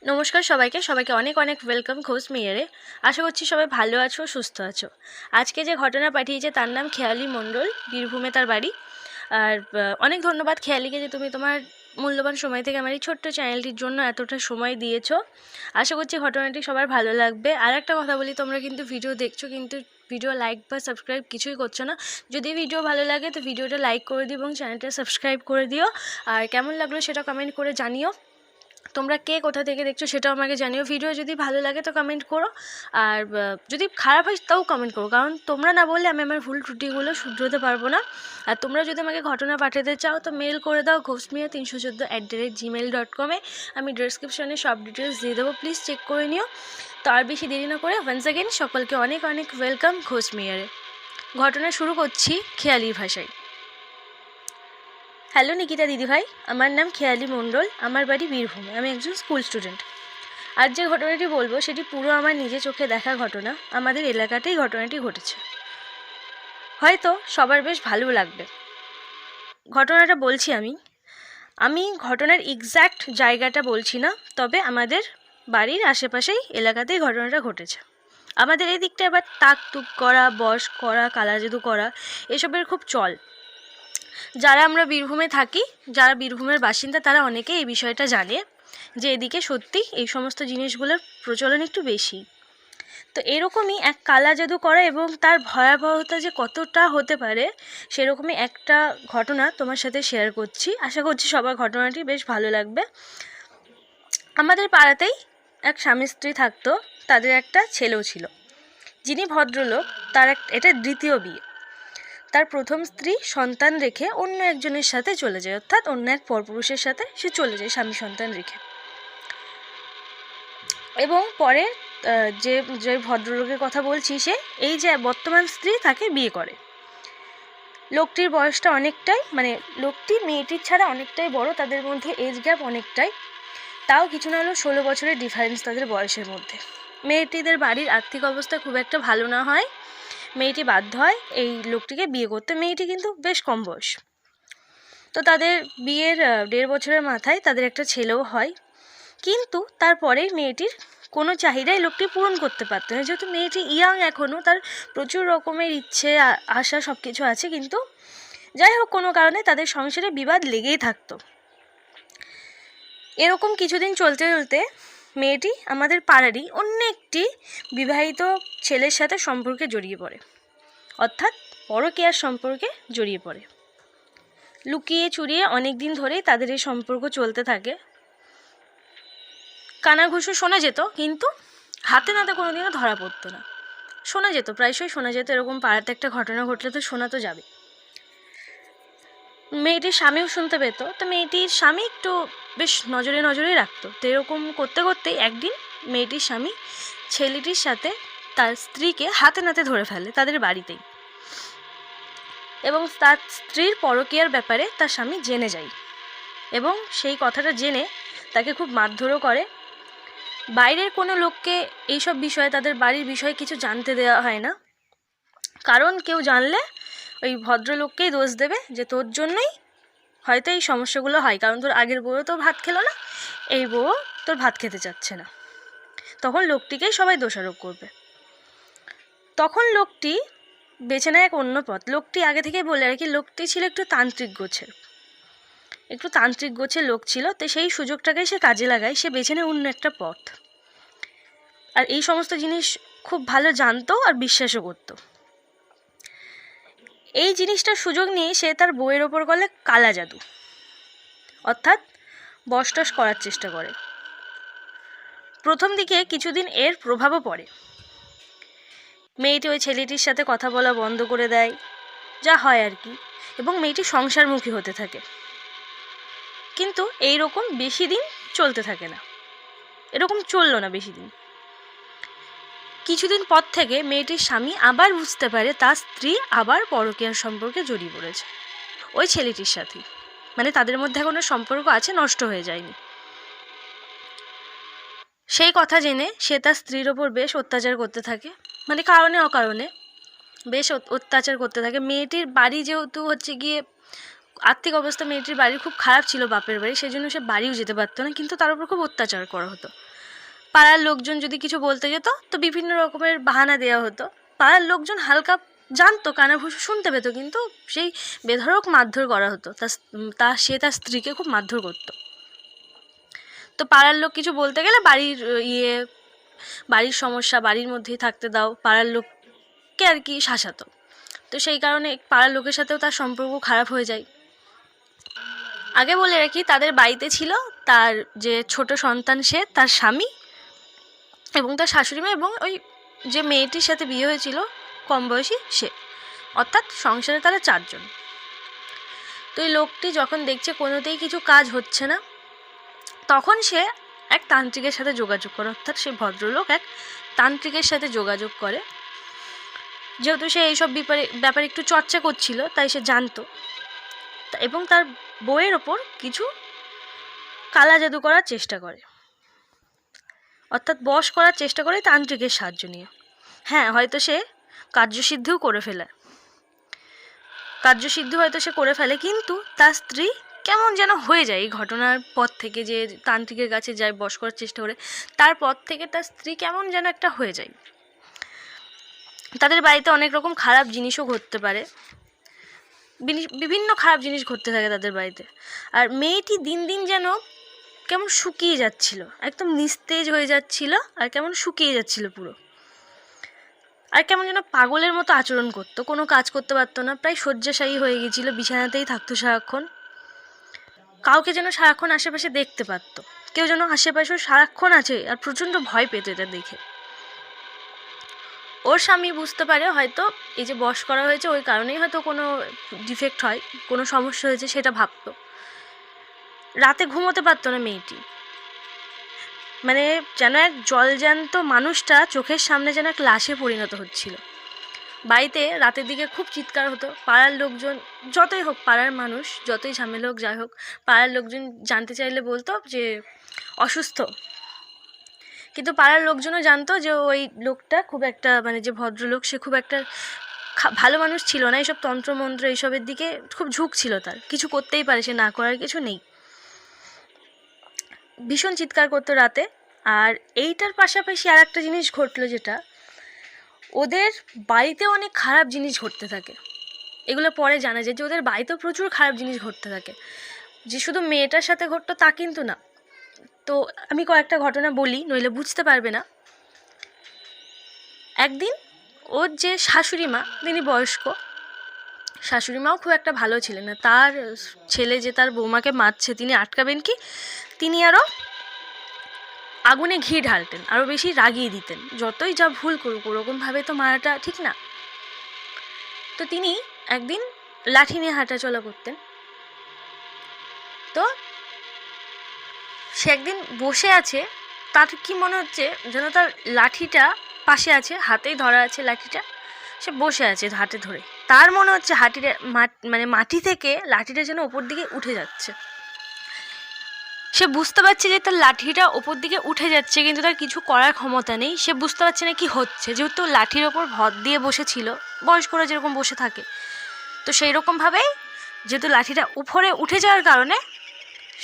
নমস্কার সবাইকে অনেক অনেক ওয়েলকাম খোঁজ মেয়ারে। আশা করছি সবাই ভালো আছো, সুস্থ আছো। আজকে যে ঘটনা পাঠিয়েছে তার নাম খেয়ালি মণ্ডল, বীরভূমে তার বাড়ি। আর অনেক ধন্যবাদ খেয়ালিকে যে তুমি তোমার মূল্যবান সময় থেকে আমার এই ছোট্ট চ্যানেলটির জন্য এতটা সময় দিয়েছো। আশা করছি ঘটনাটি সবার ভালো লাগবে। আর একটা কথা বলি, তোমরা কিন্তু ভিডিও দেখছো কিন্তু ভিডিও লাইক বা সাবস্ক্রাইব কিছুই করছো না। যদি ভিডিও ভালো লাগে তো ভিডিওটা লাইক করে দিও এবং চ্যানেলটা সাবস্ক্রাইব করে দিও। আর কেমন লাগলো সেটা কমেন্ট করে জানিও। তোমরা কে কোথা থেকে দেখছো সেটাও আমাকে জানিও। ভিডিও যদি ভালো লাগে তো কমেন্ট করো, আর যদি খারাপ হয় তাও কমেন্ট করো, কারণ তোমরা না বললে আমি আমার ভুল ত্রুটিগুলো শুধরোতে পারবো না। আর তোমরা যদি আমাকে ঘটনা পাঠাতে চাও তো মেল করে দাও ghostmiya314@gmail.com-এ। আমি ডেসক্রিপশনে সব ডিটেলস দিয়ে দেবো, প্লিজ চেক করে নিও। তো আর বেশি দেরি না করে ওয়ান্স অ্যাগেন সকলকে অনেক অনেক ওয়েলকাম ঘোষমিয়ারে। ঘটনা শুরু করছি খেয়ালির ভাষায়। হ্যালো নিকিতা দিদিভাই, আমার নাম খেয়ালি মণ্ডল, আমার বাড়ি বীরভূমে, আমি একজন স্কুল স্টুডেন্ট। আর যে ঘটনাটি বলবো সেটি পুরো আমার নিজে চোখে দেখা ঘটনা। আমাদের এলাকাতেই ঘটনাটি ঘটেছে, হয়তো সবার বেশ ভালো লাগবে। ঘটনাটা বলছি আমি ঘটনার এক্স্যাক্ট জায়গাটা বলছি না, তবে আমাদের বাড়ির আশেপাশেই এলাকাতেই ঘটনাটা ঘটেছে। আমাদের এই দিকটা এবার তাক তুক করা, বশ করা, কালা জাদু করা এসবের খুব চল। যারা আমরা বীরভূমে থাকি, যারা বীরভূমের বাসিন্দা, তারা অনেকেই এই বিষয়টা জানে যে এদিকে সত্যি এই সমস্ত জিনিসগুলোর প্রচলন একটু বেশি। তো এরকমই এক কালা জাদু করা এবং তার ভয়াবহতা যে কতটা হতে পারে সেরকমই একটা ঘটনা তোমার সাথে শেয়ার করছি। আশা করছি সবার ঘটনাটি বেশ ভালো লাগবে। আমাদের পাড়াতেই এক স্বামী স্ত্রী থাকতো, তাদের একটা ছেলেও ছিল, যিনি ভদ্রলোক। তার এটা দ্বিতীয় বিয়ে। তার প্রথম স্ত্রী সন্তান রেখে অন্য একজনের সাথে চলে যায়, অর্থাৎ অন্য এক পরপুরুষের সাথে সে চলে যায় স্বামী সন্তান রেখে। এবং পরে যে যে ভদ্রলোকের কথা বলছি, সে এই যে বর্তমান স্ত্রী তাকে বিয়ে করে। লোকটির বয়সটা অনেকটাই, মানে লোকটি মেয়েটির ছাড়া অনেকটাই বড়, তাদের মধ্যে এজ গ্যাপ অনেকটাই, তাও কিছু না হলেও 16 বছরের ডিফারেন্স তাদের বয়সের মধ্যে। মেয়েটিদের বাড়ির আর্থিক অবস্থা খুব একটা ভালো না হয়, মেয়েটি বাধ্য হয় এই লোকটিকে বিয়ে করতে। মেয়েটি কিন্তু বেশ কম বয়স। তো তাদের বিয়ের 1.5 বছরের মাথায় তাদের একটা ছেলেও হয়। কিন্তু তারপরেই মেয়েটির কোনো চাহিদাই লোকটি পূরণ করতে পারত না, যেহেতু মেয়েটি ইয়াং এখনও, তার প্রচুর রকমের ইচ্ছে আশা সব কিছু আছে। কিন্তু যাই হোক, কোনো কারণে তাদের সংসারে বিবাদ লেগেই থাকতো। এরকম কিছুদিন চলতে চলতে মেয়েটি আমাদের পাড়ারই অন্য একটি বিবাহিত ছেলের সাথে সম্পর্কে জড়িয়ে পড়ে, অর্থাৎ পরকীয়ার সম্পর্কে জড়িয়ে পড়ে। লুকিয়ে চুরিয়ে অনেক দিন ধরেই তাদের এই সম্পর্ক চলতে থাকে। কানাঘুষো শোনা যেত, কিন্তু হাতে নাতে কোনোদিনও ধরা পড়তো না। শোনা যেত, প্রায়শই শোনা যেত, এরকম পাড়াতে একটা ঘটনা ঘটলে তো শোনা তো যাবে। মেয়েটির স্বামীও শুনতে পেত, তো মেয়েটির স্বামী একটু বেশ নজরে নজরেই রাখতো। তো এরকম করতে করতেই একদিন মেয়েটির স্বামী ছেলেটির সাথে তার স্ত্রীকে হাতে নাতে ধরে ফেলে তাদের বাড়িতেই, এবং তার স্ত্রীর পরকীয়ার ব্যাপারে তার স্বামী জেনে যায় এবং সেই কথাটা জেনে তাকে খুব মারধরও করে। বাইরের কোনো লোককে এইসব বিষয়ে, তাদের বাড়ির বিষয়ে কিছু জানতে দেওয়া হয় না, কারণ কেউ জানলে ওই ভদ্রলোককেই দোষ দেবে যে তোর জন্যই হয়তো এই সমস্যাগুলো হয়, কারণ তোর আগের বউও তো ভাত খেলো না, এই বউও তোর ভাত খেতে চাচ্ছে না। তখন লোকটিকেই সবাই দোষারোপ করবে। তখন লোকটি বেছে নেয় এক অন্য পথ। লোকটি আগে থেকেই বলে আর কি, লোকটি ছিল একটু তান্ত্রিক গোছের লোক ছিল। তো সেই সুযোগটাকে সে কাজে লাগায়, সে বেছে নেয় অন্য একটা পথ। আর এই সমস্ত জিনিস খুব ভালো জানতো আর বিশ্বাসও করতো। এই জিনিসটার সুযোগ নিয়ে সে তার বউয়ের ওপর করে কালা জাদু, অর্থাৎ বশটস করার চেষ্টা করে। প্রথম দিকে কিছুদিন এর প্রভাবও পড়ে। মেয়েটি ওই ছেলেটির সাথে কথা বলা বন্ধ করে দেয়, যা হয় আর কি, এবং মেয়েটি সংসারমুখী হতে থাকে। কিন্তু এই রকম বেশি দিন চলতে থাকে না, এরকম চললো না বেশি দিন। কিছুদিন পর থেকে মেয়েটির স্বামী আবার বুঝতে পারে তার স্ত্রী আবার পরকীয়ার সম্পর্কে জড়িয়ে পড়েছে ওই ছেলেটির সাথে, মানে তাদের মধ্যে কোনো সম্পর্ক আছে, নষ্ট হয়ে যায়নি। সেই কথা জেনে সে তার স্ত্রীর ওপর বেশ অত্যাচার করতে থাকে, মানে কারণে অকারণে বেশ অত্যাচার করতে থাকে। মেয়েটির বাড়ি যেহেতু হচ্ছে গিয়ে আর্থিক অবস্থা মেয়েটির বাড়ির খুব খারাপ ছিল, বাপের বাড়ি, সেই জন্য সে বাড়িও যেতে পারতো না, কিন্তু তার উপর খুব অত্যাচার করা হতো। পাড়ার লোকজন যদি কিছু বলতে যেত তো বিভিন্ন রকমের বাহানা দেওয়া হতো। পাড়ার লোকজন হালকা জানতো, কানে ভূষে শুনতে পেতো, কিন্তু সেই বেধড়ক মারধর করা হতো। সে তার স্ত্রীকে খুব মারধর করতো। তো পাড়ার লোক কিছু বলতে গেলে বাড়ির সমস্যা, বাড়ির মধ্যেই থাকতে দাও, পাড়ার লোককে আর কি শাসাতো। তো সেই কারণে পাড়ার লোকের সাথেও তার সম্পর্ক খারাপ হয়ে যায়। আগে বলে রাখি, তাদের বাড়িতে ছিল তার যে ছোট সন্তান, সে, তার স্বামী এবং তার শাশুড়ি মা, এবং ওই যে মেয়েটির সাথে বিয়ে হয়েছিল কম বয়সী সে, অর্থাৎ সংসারে তারা 4 জন। তো এই লোকটি যখন দেখছে কোনোতেই কিছু কাজ হচ্ছে না, তখন সে এক তান্ত্রিকের সাথে যোগাযোগ করে, অর্থাৎ সে ভদ্রলোক এক তান্ত্রিকের সাথে যোগাযোগ করে। যেহেতু সে এইসব ব্যাপারে একটু চর্চা করছিল, তাই সে জানতো, এবং তার বউয়ের ওপর কিছু কালা জাদু করার চেষ্টা করে, অর্থাৎ বশ করার চেষ্টা করে তান্ত্রিকের সাহায্য নিয়ে। হ্যাঁ, হয়তো সে কার্যসিদ্ধিও করে ফেলে, হয়তো সে করে ফেলে, কিন্তু তার স্ত্রী কেমন যেন হয়ে যায় এই ঘটনার পর থেকে। যে তান্ত্রিকের কাছে যায় বশ করার চেষ্টা করে, তারপর থেকে তার স্ত্রী কেমন যেন একটা হয়ে যায়। তাদের বাড়িতে অনেক রকম খারাপ জিনিসও ঘটতে পারে, বিভিন্ন খারাপ জিনিস ঘটতে থাকে তাদের বাড়িতে। আর মেয়েটি দিন দিন যেন কেমন শুকিয়ে যাচ্ছিল, একদম নিস্তেজ হয়ে যাচ্ছিল, আর কেমন শুকিয়ে যাচ্ছিল পুরো, আর কেমন যেন পাগলের মতো আচরণ করতো, কোনো কাজ করতে পারতো না, প্রায় শয্যাশায়ী হয়ে গেছিল, বিছানাতেই থাকতো সারাক্ষণ। কাউকে যেন সারাক্ষণ আশেপাশে দেখতে পারতো, কেউ যেন আশেপাশেও সারাক্ষণ আছে, আর প্রচণ্ড ভয় পেত এটা দেখে। ওর স্বামী বুঝতে পারে হয়তো এই যে বশ করা হয়েছে ওই কারণেই হয়তো কোনো ডিফেক্ট হয়, কোনো সমস্যা হয়েছে, সেটা ভাবতো। রাতে ঘুমোতে পারতো না মেয়েটি, মানে যেন এক জলজ্যান্ত মানুষটা চোখের সামনে যেন এক লাশে পরিণত হচ্ছিল। বাড়িতে রাতের দিকে খুব চিৎকার হতো। পাড়ার লোকজন যতই হোক, পাড়ার মানুষ যতই ঝামেলা হোক, যাই হোক, পাড়ার লোকজন জানতে চাইলে বলতো যে অসুস্থ, কিন্তু পাড়ার লোকজনও জানতো যে ওই লোকটা খুব একটা, মানে যে ভদ্রলোক, সে খুব একটা ভালো মানুষ ছিল না, এইসব তন্ত্রমন্ত্র এইসবের দিকে খুব ঝুঁক ছিল তার, কিছু করতেই পারে, সে না করার কিছু নেই। ভীষণ চিৎকার করতো রাতে। আর এইটার পাশাপাশি আর একটা জিনিস ঘটলো, যেটা ওদের বাড়িতে অনেক খারাপ জিনিস ঘটতে থাকে। এগুলো পরে জানা যায় যে ওদের বাড়িতেও প্রচুর খারাপ জিনিস ঘটতে থাকে, যে শুধু মেয়েটার সাথে ঘটতো তা কিন্তু না। তো আমি কয়েকটা ঘটনা বলি, নইলে বুঝতে পারবে না। একদিন ওর যে শাশুড়ি মা, তিনি বয়স্ক, শাশুড়ি মাও খুব একটা ভালো ছিলেন না। তার ছেলে যে তার বৌমাকে মারছে, তিনি আটকাবেন কি, তিনি আরও আগুনে ঘি ঢালতেন, আরও বেশি রাগিয়ে দিতেন, যতই যা ভুল করুক ওরকমভাবে তো মারাটা ঠিক না। তো তিনি একদিন লাঠি নিয়ে হাঁটাচলা করতেন। তো সে একদিন বসে আছে, তার কি মনে হচ্ছে যেন তার লাঠিটা পাশে আছে, হাতেই ধরা আছে লাঠিটা, সে বসে আছে হাতে ধরে, তার মনে হচ্ছে মাটি থেকে লাঠিটা যেন ওপর দিকে উঠে যাচ্ছে। সে বুঝতে পারছে যে তার লাঠিটা ওপর দিকে উঠে যাচ্ছে, কিন্তু তার কিছু করার ক্ষমতা নেই, সে বুঝতে পারছে না কি হচ্ছে, যেহেতু লাঠির ওপর ভর দিয়ে বসেছিল, বয়স্করা যেরকম বসে থাকে, তো সেই রকমভাবেই যেহেতু লাঠিটা উপরে উঠে যাওয়ার কারণে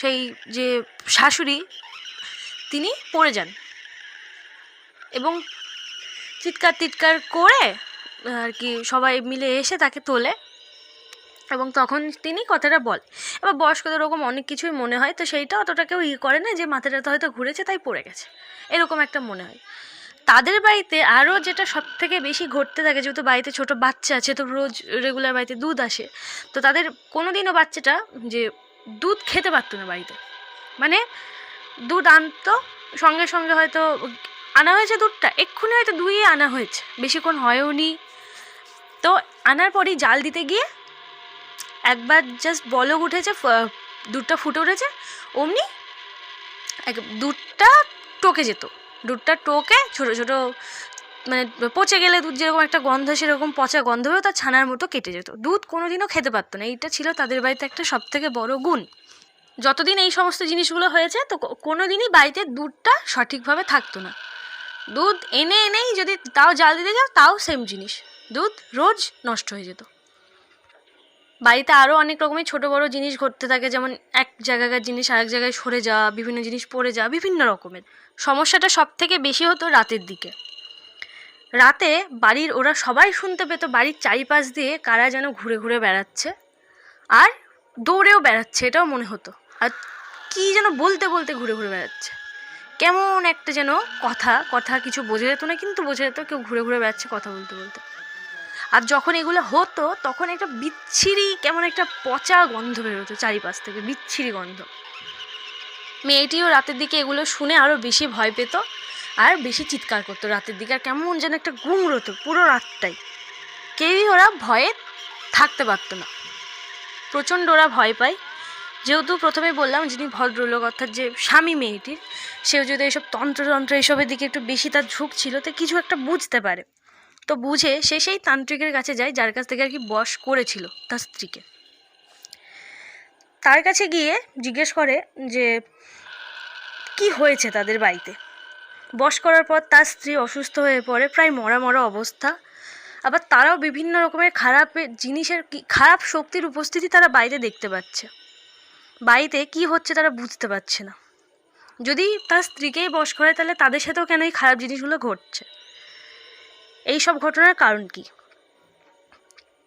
সেই যে শাশুড়ি, তিনি পড়ে যান, এবং চিৎকার করে আর কি সবাই মিলে এসে তাকে তোলে, এবং তখন তিনি কথাটা বলে। এবার বয়স্কদের ওরকম অনেক কিছুই মনে হয়, তো সেইটা অতটা কেউ করে না, যে মাথাটা তো হয়তো ঘুরেছে তাই পড়ে গেছে, এরকম একটা মনে হয়। তাদের বাড়িতে আরও যেটা সব থেকে বেশি ঘটতে থাকে, যেহেতু বাড়িতে ছোট বাচ্চা আছে, তো রোজ রেগুলার বাড়িতে দুধ আসে, তো তাদের কোনো দিনও বাচ্চাটা যে দুধ খেতে পারতো না বাড়িতে, মানে দুধ আনতো সঙ্গে সঙ্গে, হয়তো আনা হয়েছে দুধটা, এক্ষুনি হয়তো দুইয়ে আনা হয়েছে, বেশিক্ষণ হয়ও নি, তো আনার পরেই জাল দিতে গিয়ে একবার জাস্ট বলক উঠেছে, দুধটা ফুটে উঠেছে, অমনি দুধটা টকে যেত, দুধটা টোকে ছোটো ছোটো, মানে পচে গেলে দুধ যেরকম একটা গন্ধ, সেরকম পচা গন্ধ হয়েও তার ছানার মতো কেটে যেত, দুধ কোনোদিনও খেতে পারতো না। এইটা ছিল তাদের বাড়িতে একটা সবথেকে বড় গুণ। যতদিন এই সমস্ত জিনিসগুলো হয়েছে, তো কোনো দিনই বাড়িতে দুধটা সঠিকভাবে থাকতো না। দুধ এনেই যদি তাও জাল দিতে যাও, তাও সেম জিনিস, দুধ রোজ নষ্ট হয়ে যেত। বাড়িতে আরও অনেক রকমের ছোটো বড়ো জিনিস ঘটতে থাকে, যেমন এক জায়গাকার জিনিস আরেক জায়গায় সরে যাওয়া, বিভিন্ন জিনিস পড়ে যাওয়া, বিভিন্ন রকমের। সমস্যাটা সব থেকে বেশি হতো রাতের দিকে। রাতে বাড়ির ওরা সবাই শুনতে পেত বাড়ির চারিপাশ দিয়ে কারা যেন ঘুরে ঘুরে বেড়াচ্ছে, আর দৌড়েও বেড়াচ্ছে, এটাও মনে হতো। আর কী যেন বলতে বলতে ঘুরে ঘুরে বেড়াচ্ছে, কেমন একটা যেন কথা কিছু বোঝা যেত না, কিন্তু বোঝা যেত কেউ ঘুরে ঘুরে বেড়াচ্ছে কথা বলতে বলতে। আর যখন এগুলো হতো তখন একটা বিচ্ছিরি কেমন একটা পচা গন্ধ বেরোতো চারিপাশ থেকে, বিচ্ছিরি গন্ধ। মেয়েটিও রাতের দিকে এগুলো শুনে আরও বেশি ভয় পেত আর বেশি চিৎকার করতো রাতের দিকে, আর কেমন যেন একটা গুমড়োতো পুরো রাতটাই। কেউই ওরা ভয়ে থাকতে পারতো না, প্রচণ্ড ওরা ভয় পায়। যেহেতু প্রথমে বললাম যিনি ভদ্রলোক অর্থাৎ যে স্বামী মেয়েটির, সেও যদি এইসব তন্ত্র এসবের দিকে একটু বেশি তার ঝোঁক ছিল, তো কিছু একটা বুঝতে পারে। তো বুঝে সে সেই তান্ত্রিকের কাছে যায় যার কাছ থেকে আর কি বশ করেছিল তার স্ত্রীকে। তার কাছে গিয়ে জিজ্ঞেস করে যে কি হয়েছে তাদের বাড়িতে। বশ করার পর তার স্ত্রী অসুস্থ হয়ে পড়ে, প্রায় মরা অবস্থা। আবার তারাও বিভিন্ন রকমের খারাপ শক্তির উপস্থিতি তারা বাড়িতে দেখতে পাচ্ছে। বাড়িতে কি হচ্ছে তারা বুঝতে পারছে না। যদি তার স্ত্রীকেই বশ করে তাহলে তাদের সাথেও কেন এই খারাপ জিনিসগুলো ঘটছে? এই সব ঘটনার কারণ কি?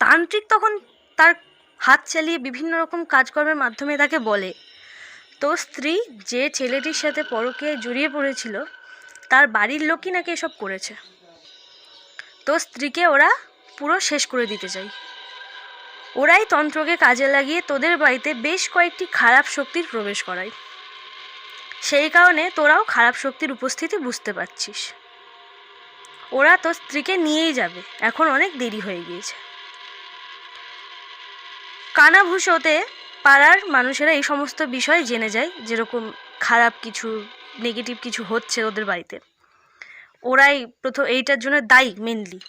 তান্ত্রিক তখন তার হাত চালিয়ে বিভিন্ন রকম কাজকর্মের মাধ্যমে তাকে বলে, তোর স্ত্রী যে ছেলেটির সাথে পরকীয়ায় জড়িয়ে পড়েছিল তার বাড়ির লোকই নাকি এসব করেছে। তোর স্ত্রীকে ওরা পুরো শেষ করে দিতে চায়। ওরাই তন্ত্রকে কাজে লাগিয়ে তোদের বাড়িতে বেশ কয়েকটি খারাপ শক্তির প্রবেশ করায়। সেই কারণে তোরাও খারাপ শক্তির উপস্থিতি বুঝতে পারছিস। ওরা তোর স্ত্রীকে নিয়েই যাবে, এখন অনেক দেরি হয়ে গিয়েছে। কানাভূষোতে পাড়ার মানুষেরা এই সমস্ত বিষয় জেনে যায়, যেরকম খারাপ কিছু নেগেটিভ কিছু হচ্ছে ওদের বাড়িতে। ওরাই এইটার জন্য দায়ী মেনলি।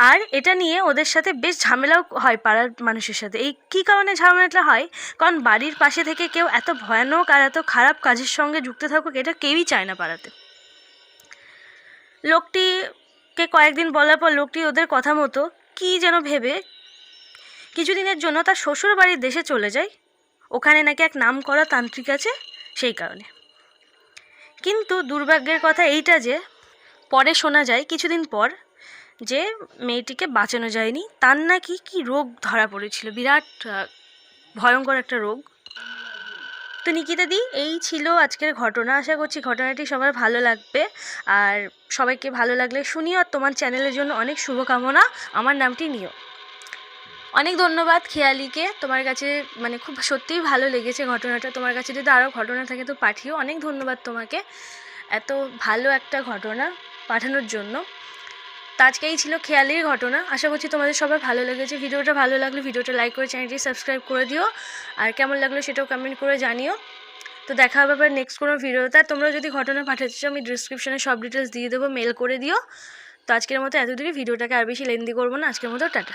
আর এটা নিয়ে ওদের সাথে বেশ ঝামেলাও হয় পাড়ার মানুষের সাথে। এই কী কারণে ঝামেলাটা হয়? কারণ বাড়ির পাশে থেকে কেউ এত ভয়ানক আর এত খারাপ কাজের সঙ্গে যুক্ত থাকুক, এটা কেউই চায় না পাড়াতে। লোকটিকে কয়েকদিন বলার পর লোকটি ওদের কথা মতো কী যেন ভেবে কিছুদিনের জন্য তার শ্বশুর বাড়ির দেশে চলে যায়। ওখানে নাকি এক নাম করা তান্ত্রিক আছে, সেই কারণে। কিন্তু দুর্ভাগ্যের কথা এইটা যে পরে শোনা যায় কিছুদিন পর যে মেয়েটিকে বাঁচানো যায়নি, তার নাকি কি রোগ ধরা পড়েছিল, বিরাট ভয়ঙ্কর একটা রোগ। তো নিকিতাদি, এই ছিল আজকের ঘটনা। আশা করছি ঘটনাটি সবার ভালো লাগবে, আর সবাইকে ভালো লাগলে শুনিও। আর তোমার চ্যানেলের জন্য অনেক শুভকামনা, আমার নামটি নিও। অনেক ধন্যবাদ খেয়ালিকে, তোমার কাছে মানে খুব সত্যিই ভালো লেগেছে ঘটনাটা। তোমার কাছে যদি আরও ঘটনা থাকে তো পাঠিও। অনেক ধন্যবাদ তোমাকে এত ভালো একটা ঘটনা পাঠানোর জন্য। তো আজকে এই ছিল খেয়ালির ঘটনা। আশা করছি তোমাদের সবার ভালো লেগেছে। ভিডিওটা ভালো লাগলে ভিডিওটা লাইক করে চ্যানেলটি সাবস্ক্রাইব করে দিও, আর কেমন লাগলো সেটাও কমেন্ট করে জানিও। তো দেখা হবে আবার নেক্সট কোনো ভিডিওতে। আর তোমরা যদি ঘটনা পাঠাতে চাও আমি ডিসক্রিপশানে সব ডিটেলস দিয়ে দেবো, মেল করে দিও। তো আজকের মতো এতদূরই, ভিডিওটাকে আর বেশি লেন্দি করবো না। আজকের মতো টাটা।